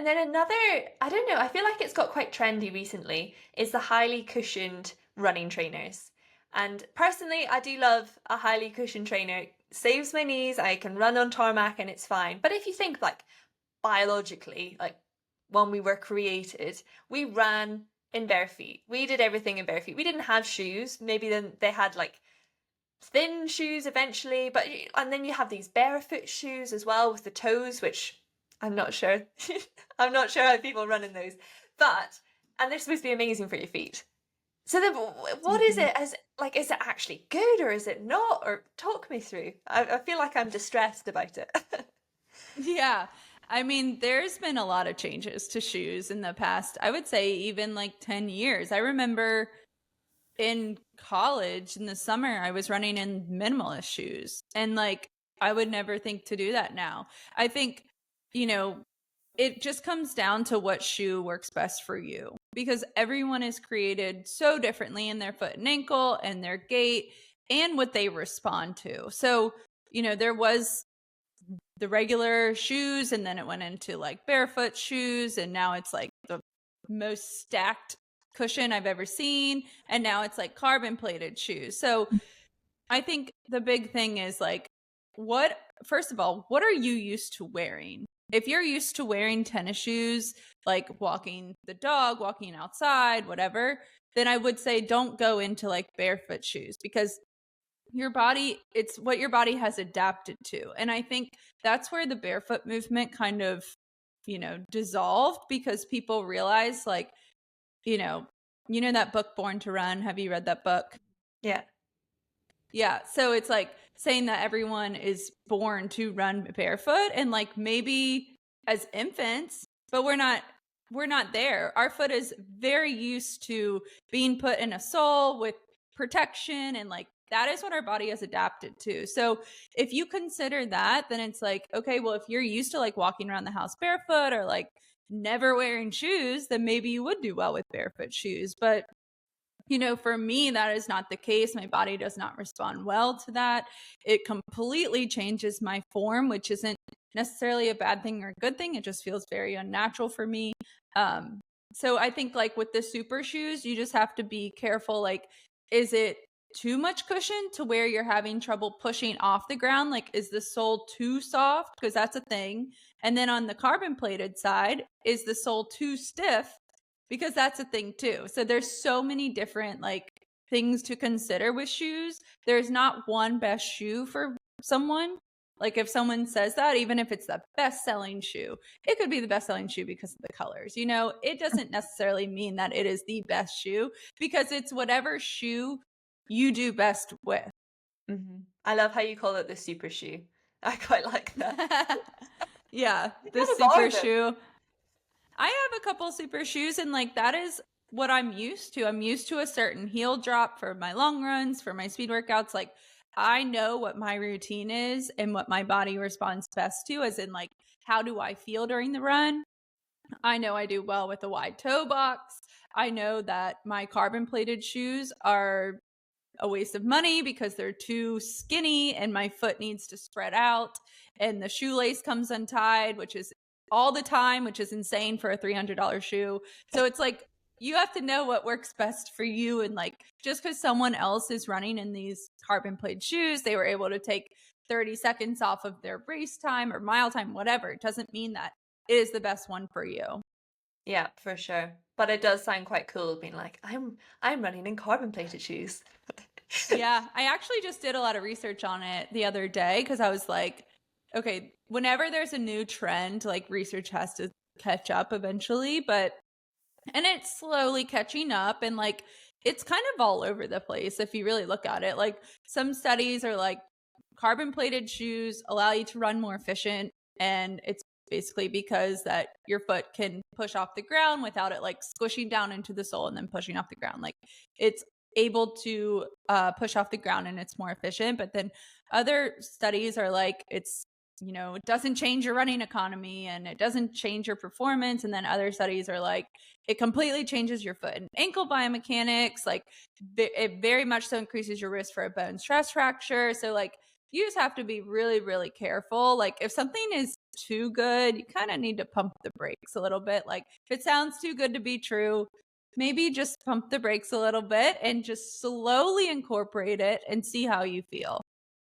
And then another, I don't know, I feel like it's got quite trendy recently, is the highly cushioned running trainers. And personally, I do love a highly cushioned trainer. It saves my knees, I can run on tarmac and it's fine. But if you think like biologically, like when we were created, we ran in bare feet. We did everything in bare feet. We didn't have shoes. Maybe then they had like thin shoes eventually, but and then you have these barefoot shoes as well with the toes, which I'm not sure. I'm not sure how people run in those, but and they're supposed to be amazing for your feet. So then, what is Mhm. it? As like, is it actually good or is it not? Or talk me through. I feel like I'm distressed about it. Yeah. I mean, there's been a lot of changes to shoes in the past. I would say even like 10 years. I remember in college in the summer, I was running in minimalist shoes. And like, I would never think to do that now. I think, you know, it just comes down to what shoe works best for you because everyone is created so differently in their foot and ankle and their gait and what they respond to. So, there was the regular shoes and then it went into like barefoot shoes and now it's like the most stacked cushion I've ever seen and now it's like carbon plated shoes. So I think the big thing is like what first of all, what are you used to wearing? If you're used to wearing tennis shoes, like walking the dog, walking outside, whatever, then I would say don't go into like barefoot shoes because your body, it's what your body has adapted to. And I think that's where the barefoot movement kind of, dissolved because people realize like, you know, that book Born to Run. Have you read that book? Yeah. Yeah. So it's like saying that everyone is born to run barefoot and like maybe as infants, but we're not there. Our foot is very used to being put in a sole with protection and like that is what our body has adapted to. So if you consider that, then it's like, okay, well, if you're used to like walking around the house barefoot or like never wearing shoes, then maybe you would do well with barefoot shoes. But for me, that is not the case. My body does not respond well to that. It completely changes my form, which isn't necessarily a bad thing or a good thing. It just feels very unnatural for me. So I think like with the super shoes, you just have to be careful. Like, is it too much cushion to where you're having trouble pushing off the ground? Like, is the sole too soft? Because that's a thing. And then on the carbon plated side, is the sole too stiff? Because that's a thing too. So there's so many different like things to consider with shoes. There's not one best shoe for someone. Like if someone says that, even if it's the best selling shoe, it could be the best selling shoe because of the colors. It doesn't necessarily mean that it is the best shoe because it's whatever shoe you do best with. I love how you call it the super shoe. I quite like that. Yeah, You the gotta borrow super them. shoe. I have a couple super shoes and like that is what I'm used to. I'm used to a certain heel drop for my long runs, for my speed workouts. Like I know what my routine is and what my body responds best to, as in like how do I feel during the run? I know I do well with a wide toe box. I know that my carbon plated shoes are a waste of money because they're too skinny and my foot needs to spread out and the shoelace comes untied, which is all the time, which is insane for a $300 shoe. So it's like you have to know what works best for you. And like just because someone else is running in these carbon plated shoes, they were able to take 30 seconds off of their race time or mile time, whatever. It doesn't mean that it is the best one for you. Yeah, for sure. But it does sound quite cool being like, I'm running in carbon plated shoes. Yeah, I actually just did a lot of research on it the other day because I was like, okay, whenever there's a new trend, like research has to catch up eventually, and it's slowly catching up and like it's kind of all over the place if you really look at it. Like some studies are like carbon plated shoes allow you to run more efficient and it's basically because that your foot can push off the ground without it like squishing down into the sole and then pushing off the ground. Like it's able to push off the ground and it's more efficient. But then other studies are like it doesn't change your running economy and it doesn't change your performance. And then other studies are like it completely changes your foot and ankle biomechanics. Like it very much so increases your risk for a bone stress fracture. So like you just have to be really, really careful. Like if something is too good, you kind of need to pump the brakes a little bit. Like if it sounds too good to be true, maybe just pump the brakes a little bit and just slowly incorporate it and see how you feel.